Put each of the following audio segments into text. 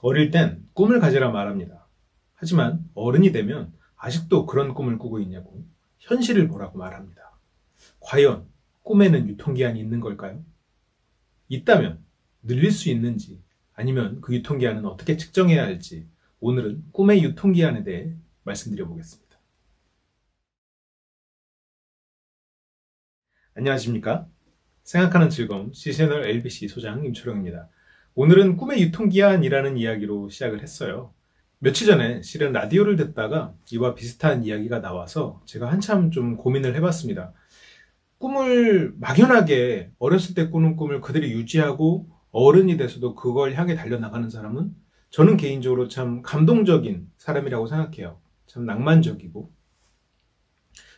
어릴 땐 꿈을 가지라 말합니다. 하지만 어른이 되면 아직도 그런 꿈을 꾸고 있냐고 현실을 보라고 말합니다. 과연 꿈에는 유통기한이 있는 걸까요? 있다면 늘릴 수 있는지 아니면 그 유통기한은 어떻게 측정해야 할지 오늘은 꿈의 유통기한에 대해 말씀드려 보겠습니다. 안녕하십니까? 생각하는 즐거움 C채널 LBC 소장 임초령입니다. 오늘은 꿈의 유통기한이라는 이야기로 시작을 했어요. 며칠 전에 실은 라디오를 듣다가 이와 비슷한 이야기가 나와서 제가 한참 좀 고민을 해봤습니다. 꿈을 막연하게 어렸을 때 꾸는 꿈을 그대로 유지하고 어른이 돼서도 그걸 향해 달려나가는 사람은 저는 개인적으로 참 감동적인 사람이라고 생각해요. 참 낭만적이고.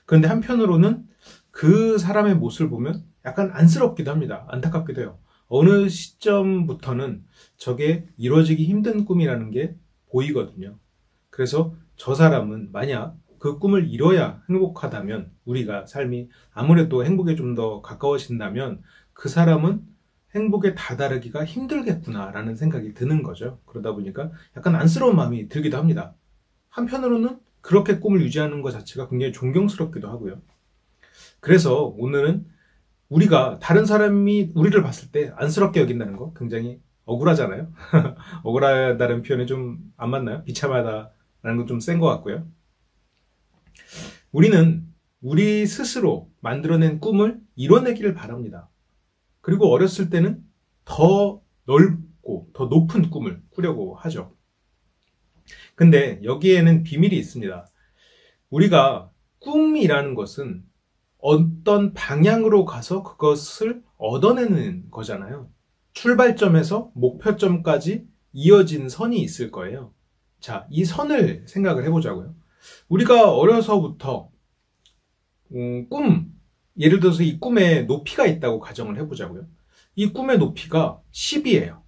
그런데 한편으로는 그 사람의 모습을 보면 약간 안쓰럽기도 합니다. 안타깝기도 해요. 어느 시점부터는 저게 이루어지기 힘든 꿈이라는 게 보이거든요. 그래서 저 사람은 만약 그 꿈을 이뤄야 행복하다면, 우리가 삶이 아무래도 행복에 좀 더 가까워진다면 그 사람은 행복에 다다르기가 힘들겠구나라는 생각이 드는 거죠. 그러다 보니까 약간 안쓰러운 마음이 들기도 합니다. 한편으로는 그렇게 꿈을 유지하는 것 자체가 굉장히 존경스럽기도 하고요. 그래서 오늘은 우리가 다른 사람이 우리를 봤을 때 안쓰럽게 여긴다는 거 굉장히 억울하잖아요. 억울하다는 표현이 좀 안 맞나요? 비참하다라는 건 좀 센 것 같고요. 우리는 우리 스스로 만들어낸 꿈을 이뤄내기를 바랍니다. 그리고 어렸을 때는 더 넓고 더 높은 꿈을 꾸려고 하죠. 근데 여기에는 비밀이 있습니다. 우리가 꿈이라는 것은 어떤 방향으로 가서 그것을 얻어내는 거잖아요. 출발점에서 목표점까지 이어진 선이 있을 거예요. 자, 이 선을 생각을 해보자고요. 우리가 어려서부터 예를 들어서 이 꿈에 높이가 있다고 가정을 해보자고요. 이 꿈의 높이가 10이에요.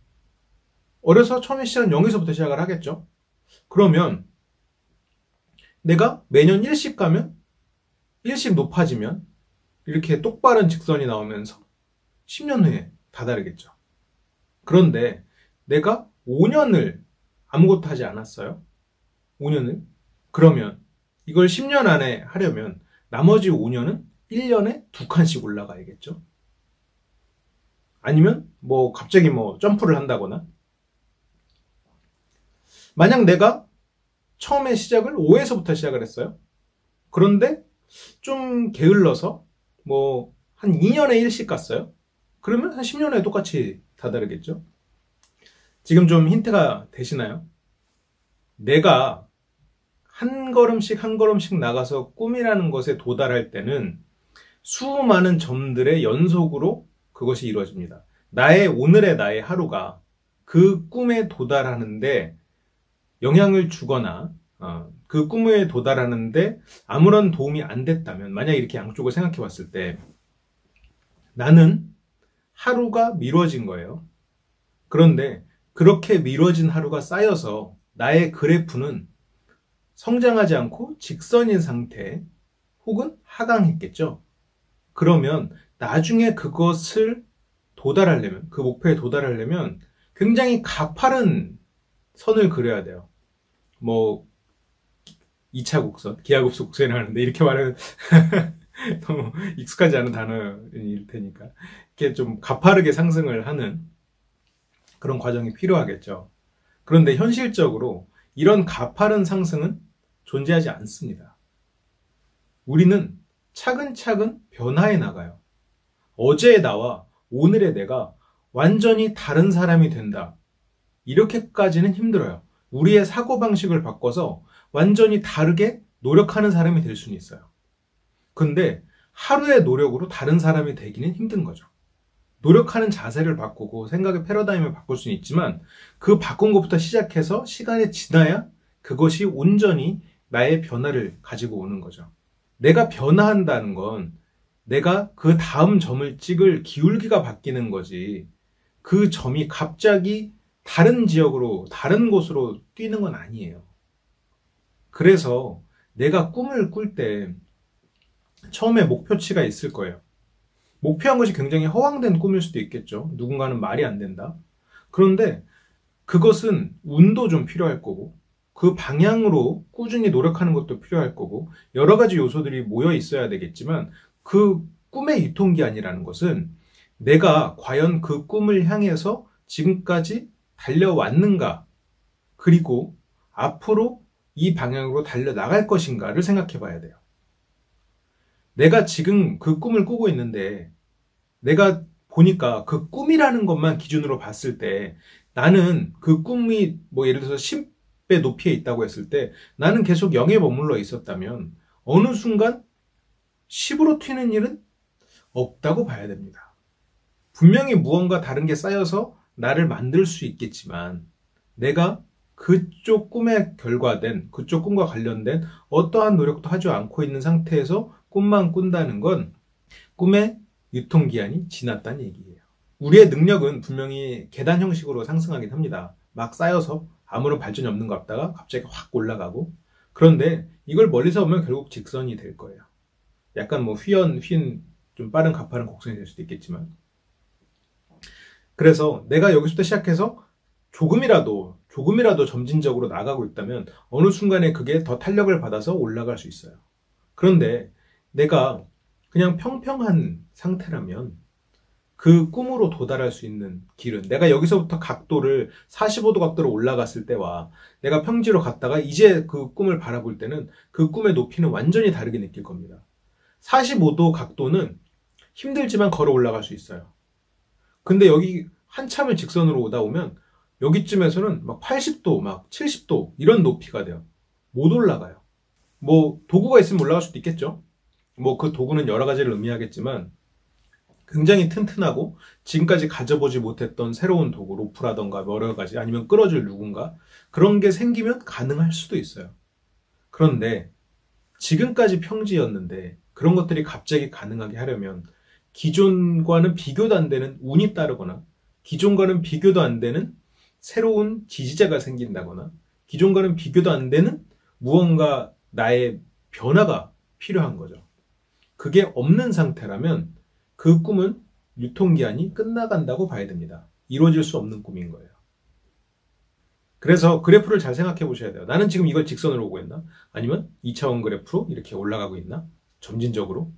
어려서 처음에 시작은 0에서부터 시작을 하겠죠. 그러면 내가 매년 1씩 가면 1씩 높아지면 이렇게 똑바른 직선이 나오면서 10년 후에 다다르겠죠. 그런데 내가 5년을 아무것도 하지 않았어요. 5년을? 그러면 이걸 10년 안에 하려면 나머지 5년은 1년에 2칸씩 올라가야겠죠. 아니면 갑자기 점프를 한다거나. 만약 내가 처음에 시작을 5에서부터 시작을 했어요. 그런데 좀 게을러서 한 2년에 1씩 갔어요. 그러면 한 10년에 똑같이 다다르겠죠. 지금 좀 힌트가 되시나요? 내가 한 걸음씩 한 걸음씩 나가서 꿈이라는 것에 도달할 때는 수많은 점들의 연속으로 그것이 이루어집니다. 오늘의 나의 하루가 그 꿈에 도달하는데 영향을 주거나 그 꿈에 도달하는데 아무런 도움이 안 됐다면, 만약 이렇게 양쪽을 생각해 봤을 때 나는 하루가 미뤄진 거예요. 그런데 그렇게 미뤄진 하루가 쌓여서 나의 그래프는 성장하지 않고 직선인 상태 혹은 하강했겠죠. 그러면 나중에 그것을 도달하려면, 그 목표에 도달하려면 굉장히 가파른 선을 그려야 돼요. 2차 곡선, 기하급수 곡선이라고 하는데 이렇게 말하면 너무 익숙하지 않은 단어일 테니까 이렇게 좀 가파르게 상승을 하는 그런 과정이 필요하겠죠. 그런데 현실적으로 이런 가파른 상승은 존재하지 않습니다. 우리는 차근차근 변화해 나가요. 어제의 나와 오늘의 내가 완전히 다른 사람이 된다. 이렇게까지는 힘들어요. 우리의 사고방식을 바꿔서 완전히 다르게 노력하는 사람이 될 수는 있어요. 근데 하루의 노력으로 다른 사람이 되기는 힘든 거죠. 노력하는 자세를 바꾸고 생각의 패러다임을 바꿀 수는 있지만 그 바꾼 것부터 시작해서 시간이 지나야 그것이 온전히 나의 변화를 가지고 오는 거죠. 내가 변화한다는 건 내가 그 다음 점을 찍을 기울기가 바뀌는 거지, 그 점이 갑자기 다른 지역으로, 다른 곳으로 뛰는 건 아니에요. 그래서 내가 꿈을 꿀 때 처음에 목표치가 있을 거예요. 목표한 것이 굉장히 허황된 꿈일 수도 있겠죠. 누군가는 말이 안 된다. 그런데 그것은 운도 좀 필요할 거고, 그 방향으로 꾸준히 노력하는 것도 필요할 거고, 여러 가지 요소들이 모여 있어야 되겠지만, 그 꿈의 유통기한이라는 것은 내가 과연 그 꿈을 향해서 지금까지 달려왔는가, 그리고 앞으로 이 방향으로 달려나갈 것인가를 생각해 봐야 돼요. 내가 지금 그 꿈을 꾸고 있는데, 내가 보니까 그 꿈이라는 것만 기준으로 봤을 때, 나는 그 꿈이 뭐 예를 들어서 10배 높이에 있다고 했을 때, 나는 계속 0에 머물러 있었다면, 어느 순간 10으로 튀는 일은 없다고 봐야 됩니다. 분명히 무언가 다른 게 쌓여서 나를 만들 수 있겠지만, 내가 그쪽 꿈에 결과된, 그쪽 꿈과 관련된 어떠한 노력도 하지 않고 있는 상태에서 꿈만 꾼다는 건 꿈의 유통기한이 지났다는 얘기예요. 우리의 능력은 분명히 계단 형식으로 상승하긴 합니다. 막 쌓여서 아무런 발전이 없는 것 같다가 갑자기 확 올라가고, 그런데 이걸 멀리서 보면 결국 직선이 될 거예요. 약간 뭐 휘인 좀 빠른 가파른 곡선이 될 수도 있겠지만, 그래서 내가 여기서부터 시작해서 조금이라도 점진적으로 나가고 있다면 어느 순간에 그게 더 탄력을 받아서 올라갈 수 있어요. 그런데 내가 그냥 평평한 상태라면 그 꿈으로 도달할 수 있는 길은, 내가 여기서부터 각도를 45도 각도로 올라갔을 때와 내가 평지로 갔다가 이제 그 꿈을 바라볼 때는 그 꿈의 높이는 완전히 다르게 느낄 겁니다. 45도 각도는 힘들지만 걸어 올라갈 수 있어요. 근데 여기 한참을 직선으로 오다 보면 여기쯤에서는 막 80도, 막 70도 이런 높이가 돼요. 못 올라가요. 뭐 도구가 있으면 올라갈 수도 있겠죠. 뭐 그 도구는 여러 가지를 의미하겠지만 굉장히 튼튼하고 지금까지 가져보지 못했던 새로운 도구, 로프라던가 여러 가지, 아니면 끌어줄 누군가, 그런 게 생기면 가능할 수도 있어요. 그런데 지금까지 평지였는데 그런 것들이 갑자기 가능하게 하려면 기존과는 비교도 안 되는 운이 따르거나, 기존과는 비교도 안 되는 새로운 지지자가 생긴다거나, 기존과는 비교도 안 되는 무언가 나의 변화가 필요한 거죠. 그게 없는 상태라면 그 꿈은 유통기한이 끝나간다고 봐야 됩니다. 이루어질 수 없는 꿈인 거예요. 그래서 그래프를 잘 생각해 보셔야 돼요. 나는 지금 이걸 직선으로 오고 있나? 아니면 2차원 그래프로 이렇게 올라가고 있나? 점진적으로?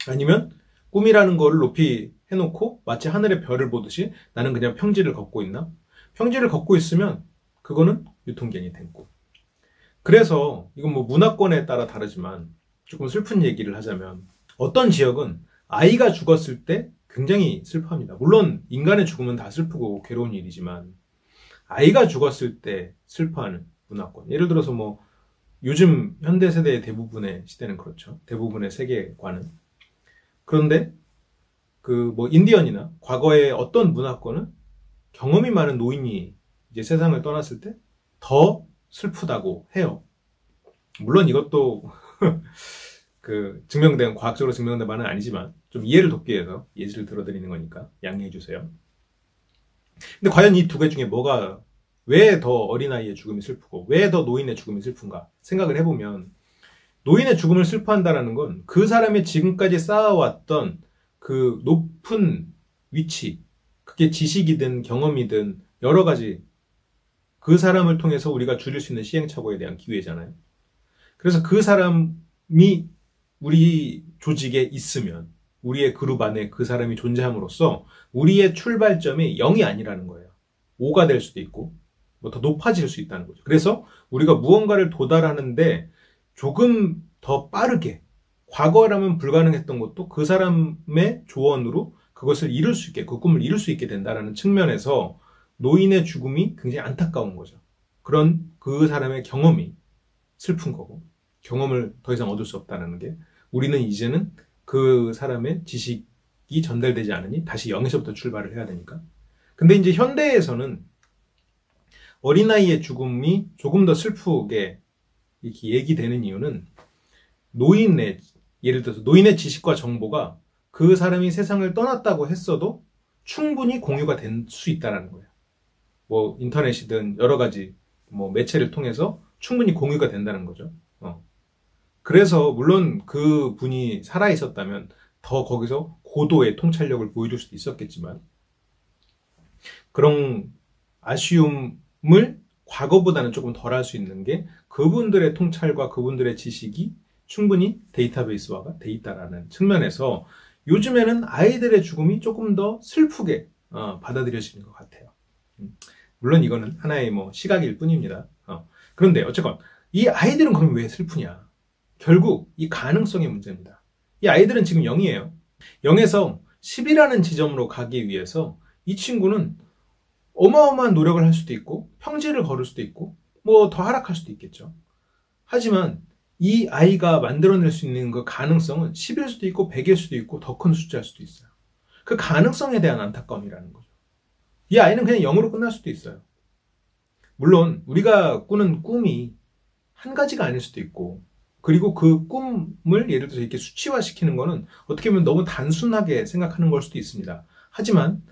아니면 꿈이라는 거를 높이 해놓고 마치 하늘의 별을 보듯이 나는 그냥 평지를 걷고 있나? 평지를 걷고 있으면 그거는 유통기한이 된 꿈. 그래서 이건 뭐 문화권에 따라 다르지만 조금 슬픈 얘기를 하자면, 어떤 지역은 아이가 죽었을 때 굉장히 슬퍼합니다. 물론 인간의 죽음은 다 슬프고 괴로운 일이지만 아이가 죽었을 때 슬퍼하는 문화권. 예를 들어서 뭐 요즘 현대 세대의 대부분의 시대는 그렇죠. 대부분의 세계관은. 그런데 그 뭐 인디언이나 과거의 어떤 문화권은 경험이 많은 노인이 이제 세상을 떠났을 때 더 슬프다고 해요. 물론 이것도 그 증명된, 과학적으로 증명된 바는 아니지만 좀 이해를 돕기 위해서 예시를 들어드리는 거니까 양해해 주세요. 근데 과연 이 두 개 중에 뭐가, 왜 더 어린아이의 죽음이 슬프고 왜 더 노인의 죽음이 슬픈가 생각을 해보면, 노인의 죽음을 슬퍼한다는 건 그 사람이 지금까지 쌓아왔던 그 높은 위치, 그게 지식이든 경험이든 여러 가지, 그 사람을 통해서 우리가 줄일 수 있는 시행착오에 대한 기회잖아요. 그래서 그 사람이 우리 조직에 있으면, 우리의 그룹 안에 그 사람이 존재함으로써 우리의 출발점이 0이 아니라는 거예요. 5가 될 수도 있고 뭐 더 높아질 수 있다는 거죠. 그래서 우리가 무언가를 도달하는데 조금 더 빠르게, 과거라면 불가능했던 것도 그 사람의 조언으로 그것을 이룰 수 있게, 그 꿈을 이룰 수 있게 된다는 측면에서 노인의 죽음이 굉장히 안타까운 거죠. 그런 그 사람의 경험이 슬픈 거고, 경험을 더 이상 얻을 수 없다는 게, 우리는 이제는 그 사람의 지식이 전달되지 않으니 다시 0에서부터 출발을 해야 되니까. 근데 이제 현대에서는 어린아이의 죽음이 조금 더 슬프게 이렇게 얘기되는 이유는, 예를 들어서 노인의 지식과 정보가 그 사람이 세상을 떠났다고 했어도 충분히 공유가 될 수 있다는 거예요. 뭐 인터넷이든 여러 가지 뭐 매체를 통해서 충분히 공유가 된다는 거죠. 그래서 물론 그 분이 살아 있었다면 더 거기서 고도의 통찰력을 보여줄 수도 있었겠지만, 그런 아쉬움을 과거보다는 조금 덜 할 수 있는 게 그분들의 통찰과 그분들의 지식이 충분히 데이터베이스화가 돼 있다는 측면에서 요즘에는 아이들의 죽음이 조금 더 슬프게 받아들여지는 것 같아요. 물론 이거는 하나의 뭐 시각일 뿐입니다. 그런데 어쨌건 이 아이들은 그럼 왜 슬프냐? 결국 이 가능성의 문제입니다. 이 아이들은 지금 0이에요. 0에서 10이라는 지점으로 가기 위해서 이 친구는 어마어마한 노력을 할 수도 있고 평지를 걸을 수도 있고 뭐 더 하락할 수도 있겠죠. 하지만 이 아이가 만들어낼 수 있는 그 가능성은 10일 수도 있고 100일 수도 있고 더 큰 숫자일 수도 있어요. 그 가능성에 대한 안타까움이라는 거죠. 이 아이는 그냥 0으로 끝날 수도 있어요. 물론 우리가 꾸는 꿈이 한 가지가 아닐 수도 있고, 그리고 그 꿈을 예를 들어서 이렇게 수치화시키는 거는 어떻게 보면 너무 단순하게 생각하는 걸 수도 있습니다. 하지만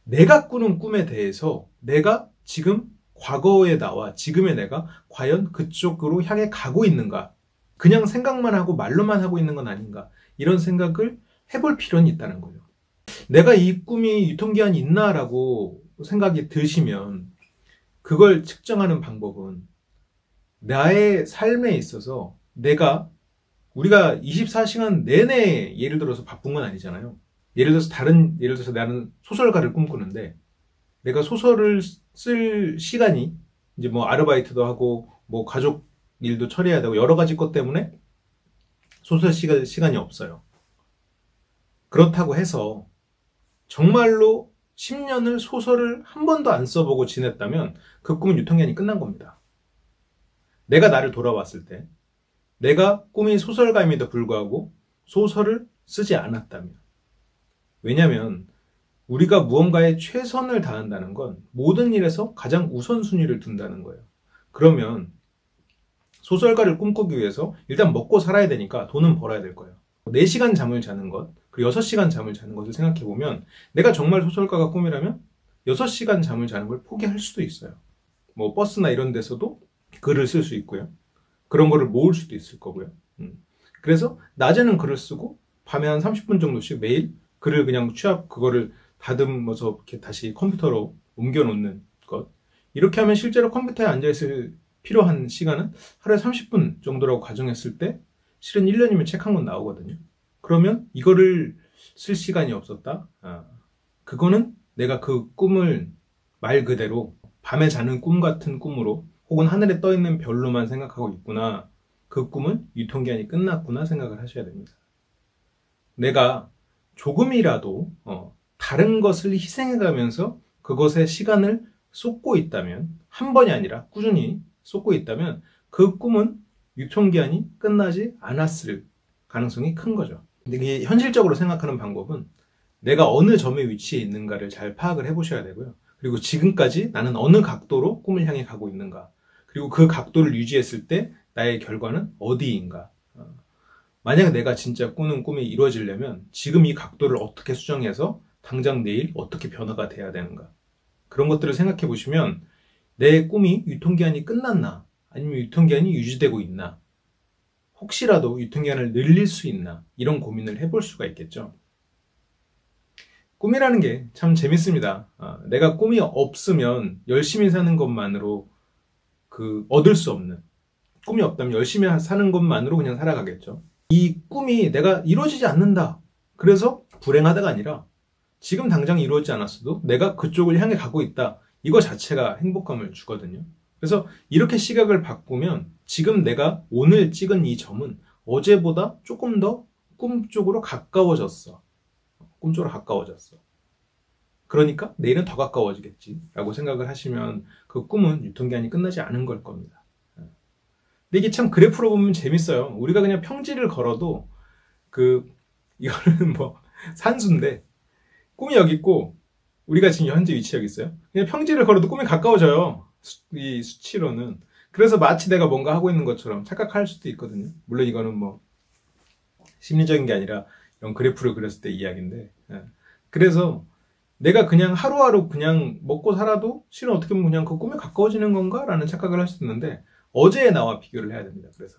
내가 꾸는 꿈에 대해서 내가 지금 과거의 나와 지금의 내가 과연 그쪽으로 향해 가고 있는가, 그냥 생각만 하고 말로만 하고 있는 건 아닌가, 이런 생각을 해볼 필요는 있다는 거죠. 내가 이 꿈이 유통기한이 있나라고 생각이 드시면 그걸 측정하는 방법은 나의 삶에 있어서 우리가 24시간 내내 예를 들어서 바쁜 건 아니잖아요. 예를 들어서 나는 소설가를 꿈꾸는데 내가 소설을 쓸 시간이 이제 뭐 아르바이트도 하고 뭐 가족 일도 처리해야 되고 여러 가지 것 때문에 소설 시간이 없어요. 그렇다고 해서 정말로 10년을 소설을 한 번도 안 써보고 지냈다면 그 꿈은 유통기한이 끝난 겁니다. 내가 나를 돌아봤을 때 내가 꿈이 소설가임에도 불구하고 소설을 쓰지 않았다면, 왜냐하면 우리가 무언가에 최선을 다한다는 건 모든 일에서 가장 우선순위를 둔다는 거예요. 그러면 소설가를 꿈꾸기 위해서 일단 먹고 살아야 되니까 돈은 벌어야 될 거예요. 4시간 잠을 자는 것, 그리고 6시간 잠을 자는 것을 생각해보면 내가 정말 소설가가 꿈이라면 6시간 잠을 자는 걸 포기할 수도 있어요. 뭐 버스나 이런 데서도 글을 쓸 수 있고요. 그런 거를 모을 수도 있을 거고요. 그래서 낮에는 글을 쓰고 밤에 한 30분 정도씩 매일 글을 그냥 그거를 다듬어서 이렇게 다시 컴퓨터로 옮겨 놓는 것. 이렇게 하면 실제로 컴퓨터에 앉아있을 필요한 시간은 하루에 30분 정도라고 가정했을 때 실은 1년이면 책 한 권 나오거든요. 그러면 이거를 쓸 시간이 없었다? 그거는 내가 그 꿈을 말 그대로 밤에 자는 꿈 같은 꿈으로 혹은 하늘에 떠있는 별로만 생각하고 있구나. 그 꿈은 유통기한이 끝났구나 생각을 하셔야 됩니다. 내가 조금이라도 다른 것을 희생해가면서 그것에 시간을 쏟고 있다면, 한 번이 아니라 꾸준히 쏟고 있다면 그 꿈은 유통기한이 끝나지 않았을 가능성이 큰 거죠. 근데 이게 현실적으로 생각하는 방법은 내가 어느 점에 위치해 있는가를 잘 파악을 해보셔야 되고요. 그리고 지금까지 나는 어느 각도로 꿈을 향해 가고 있는가, 그리고 그 각도를 유지했을 때 나의 결과는 어디인가. 만약 내가 진짜 꾸는 꿈이 이루어지려면 지금 이 각도를 어떻게 수정해서 당장 내일 어떻게 변화가 돼야 되는가, 그런 것들을 생각해 보시면 내 꿈이 유통기한이 끝났나, 아니면 유통기한이 유지되고 있나, 혹시라도 유통기한을 늘릴 수 있나, 이런 고민을 해볼 수가 있겠죠. 꿈이라는 게 참 재밌습니다. 내가 꿈이 없으면 열심히 사는 것만으로 얻을 수 없는, 꿈이 없다면 열심히 사는 것만으로 그냥 살아가겠죠. 이 꿈이 내가 이루어지지 않는다, 그래서 불행하다가 아니라 지금 당장 이루어지지 않았어도 내가 그쪽을 향해 가고 있다, 이거 자체가 행복감을 주거든요. 그래서 이렇게 시각을 바꾸면 지금 내가 오늘 찍은 이 점은 어제보다 조금 더 꿈 쪽으로 가까워졌어. 꿈 쪽으로 가까워졌어. 그러니까 내일은 더 가까워지겠지 라고 생각을 하시면 그 꿈은 유통기한이 끝나지 않은 걸 겁니다. 근데 이게 참 그래프로 보면 재밌어요. 우리가 그냥 평지를 걸어도 이거는 뭐 산수인데 꿈이 여기 있고 우리가 지금 현재 위치 여기 있어요. 그냥 평지를 걸어도 꿈이 가까워져요. 이 수치로는. 그래서 마치 내가 뭔가 하고 있는 것처럼 착각할 수도 있거든요. 물론 이거는 뭐 심리적인 게 아니라 이런 그래프를 그렸을 때 이야기인데, 그래서 내가 그냥 하루하루 그냥 먹고 살아도 실은 어떻게 보면 그냥 그 꿈에 가까워지는 건가? 라는 착각을 할 수 있는데 어제의 나와 비교를 해야 됩니다. 그래서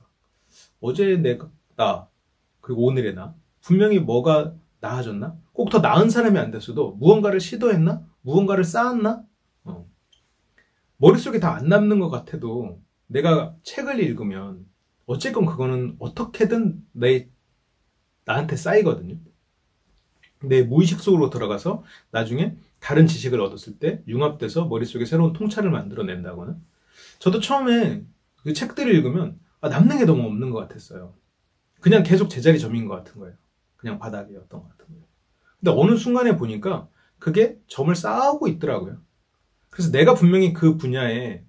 어제의 나 그리고 오늘의 나, 분명히 뭐가 나아졌나? 꼭 더 나은 사람이 안 됐어도 무언가를 시도했나? 무언가를 쌓았나? 머릿속에 다 안 남는 것 같아도 내가 책을 읽으면 어쨌건 그거는 어떻게든 나한테 쌓이거든요. 내 무의식 속으로 들어가서 나중에 다른 지식을 얻었을 때 융합돼서 머릿속에 새로운 통찰을 만들어낸다거나. 저도 처음에 그 책들을 읽으면 남는 게 너무 없는 것 같았어요. 그냥 계속 제자리 점인 것 같은 거예요. 그냥 바닥이었던 것 같은 거예요. 근데 어느 순간에 보니까 그게 점을 쌓아오고 있더라고요. 그래서 내가 분명히 그 분야에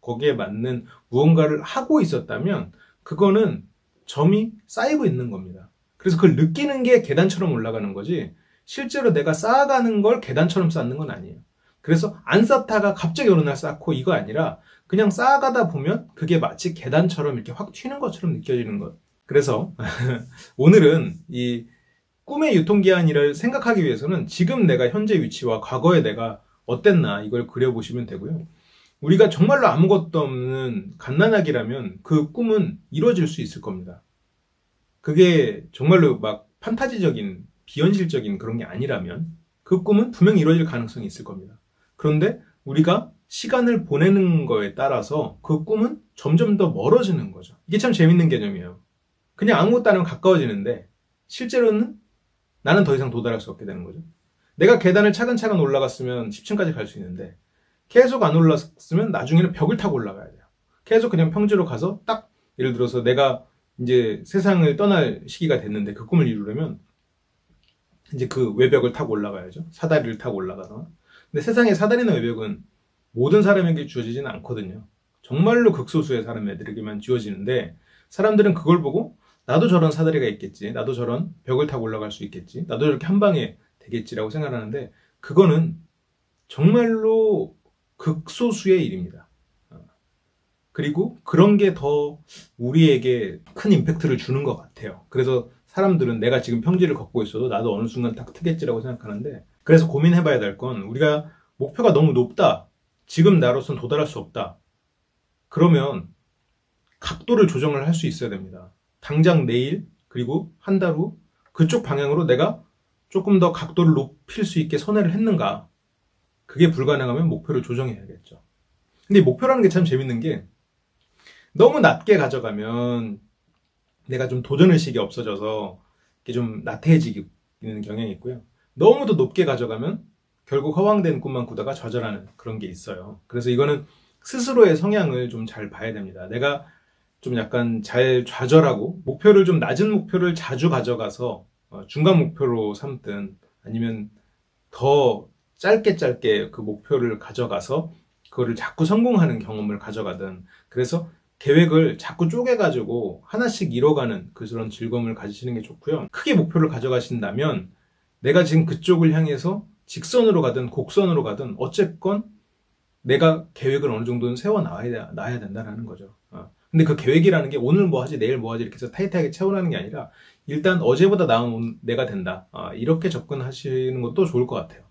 거기에 맞는 무언가를 하고 있었다면 그거는 점이 쌓이고 있는 겁니다. 그래서 그걸 느끼는 게 계단처럼 올라가는 거지 실제로 내가 쌓아가는 걸 계단처럼 쌓는 건 아니에요. 그래서 안 쌓다가 갑자기 어느 날 쌓고 이거 아니라 그냥 쌓아가다 보면 그게 마치 계단처럼 이렇게 확 튀는 것처럼 느껴지는 것. 그래서 오늘은 이 꿈의 유통기한이를 생각하기 위해서는 지금 내가 현재 위치와 과거의 내가 어땠나 이걸 그려보시면 되고요. 우리가 정말로 아무것도 없는 갓난아기라면 그 꿈은 이루어질 수 있을 겁니다. 그게 정말로 막 판타지적인 비현실적인 그런 게 아니라면 그 꿈은 분명히 이루어질 가능성이 있을 겁니다. 그런데 우리가 시간을 보내는 거에 따라서 그 꿈은 점점 더 멀어지는 거죠. 이게 참 재밌는 개념이에요. 그냥 아무것도 안 하면 가까워지는데 실제로는 나는 더 이상 도달할 수 없게 되는 거죠. 내가 계단을 차근차근 올라갔으면 10층까지 갈 수 있는데 계속 안 올랐으면 나중에는 벽을 타고 올라가야 돼요. 계속 그냥 평지로 가서 딱 예를 들어서 내가 이제 세상을 떠날 시기가 됐는데 그 꿈을 이루려면 이제 그 외벽을 타고 올라가야죠. 사다리를 타고 올라가서. 근데 세상의 사다리나 외벽은 모든 사람에게 주어지지는 않거든요. 정말로 극소수의 사람들에게만 주어지는데 사람들은 그걸 보고 나도 저런 사다리가 있겠지. 나도 저런 벽을 타고 올라갈 수 있겠지. 나도 저렇게 한 방에 되겠지라고 생각하는데 그거는 정말로 극소수의 일입니다. 그리고 그런 게 더 우리에게 큰 임팩트를 주는 것 같아요. 그래서 사람들은 내가 지금 평지를 걷고 있어도 나도 어느 순간 딱 트겠지라고 생각하는데 그래서 고민해봐야 될 건 우리가 목표가 너무 높다. 지금 나로선 도달할 수 없다. 그러면 각도를 조정을 할 수 있어야 됩니다. 당장 내일 그리고 한 달 후 그쪽 방향으로 내가 조금 더 각도를 높일 수 있게 선회를 했는가. 그게 불가능하면 목표를 조정해야겠죠. 근데 목표라는 게 참 재밌는 게 너무 낮게 가져가면 내가 좀 도전의식이 없어져서 이게 좀 나태해지는 경향이 있고요. 너무 더 높게 가져가면 결국 허황된 꿈만 꾸다가 좌절하는 그런 게 있어요. 그래서 이거는 스스로의 성향을 좀 잘 봐야 됩니다. 내가 좀 약간 잘 좌절하고 목표를 좀 낮은 목표를 자주 가져가서 중간 목표로 삼든 아니면 더 짧게 그 목표를 가져가서 그거를 자꾸 성공하는 경험을 가져가든 그래서 계획을 자꾸 쪼개가지고 하나씩 이뤄가는 그런 즐거움을 가지시는 게 좋고요. 크게 목표를 가져가신다면 내가 지금 그쪽을 향해서 직선으로 가든 곡선으로 가든 어쨌건 내가 계획을 어느 정도는 세워놔야 된다는 거죠. 근데 그 계획이라는 게 오늘 뭐 하지 내일 뭐 하지 이렇게 해서 타이트하게 채워나가는 게 아니라 일단 어제보다 나은 내가 된다. 이렇게 접근하시는 것도 좋을 것 같아요.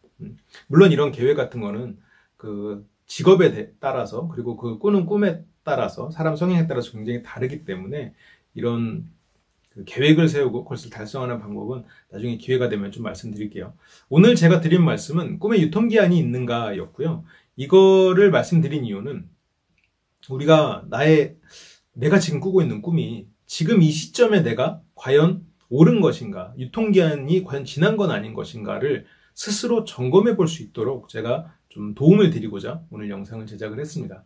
물론 이런 계획 같은 거는 그 직업에 따라서 그리고 그 꾸는 꿈에 따라서 사람 성향에 따라서 굉장히 다르기 때문에 이런 그 계획을 세우고 그것을 달성하는 방법은 나중에 기회가 되면 좀 말씀드릴게요. 오늘 제가 드린 말씀은 꿈의 유통기한이 있는가 였고요. 이거를 말씀드린 이유는 우리가 내가 지금 꾸고 있는 꿈이 지금 이 시점에 내가 과연 옳은 것인가, 유통기한이 과연 지난 건 아닌 것인가를 스스로 점검해 볼 수 있도록 제가 좀 도움을 드리고자 오늘 영상을 제작을 했습니다.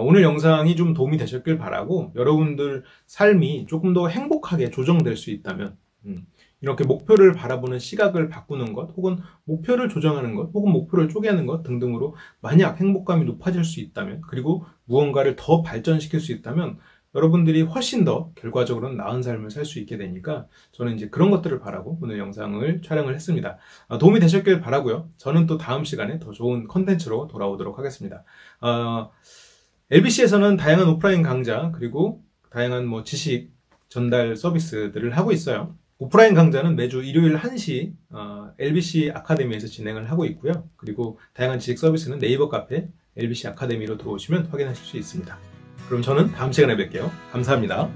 오늘 영상이 좀 도움이 되셨길 바라고 여러분들 삶이 조금 더 행복하게 조정될 수 있다면 이렇게 목표를 바라보는 시각을 바꾸는 것 혹은 목표를 조정하는 것 혹은 목표를 쪼개는 것 등등으로 만약 행복감이 높아질 수 있다면 그리고 무언가를 더 발전시킬 수 있다면 여러분들이 훨씬 더 결과적으로는 나은 삶을 살 수 있게 되니까 저는 이제 그런 것들을 바라고 오늘 영상을 촬영을 했습니다. 도움이 되셨길 바라고요. 저는 또 다음 시간에 더 좋은 컨텐츠로 돌아오도록 하겠습니다. LBC에서는 다양한 오프라인 강좌 그리고 다양한 뭐 지식 전달 서비스들을 하고 있어요. 오프라인 강좌는 매주 일요일 1시 LBC 아카데미에서 진행을 하고 있고요. 그리고 다양한 지식 서비스는 네이버 카페 LBC 아카데미로 들어오시면 확인하실 수 있습니다. 그럼 저는 다음 시간에 뵐게요. 감사합니다.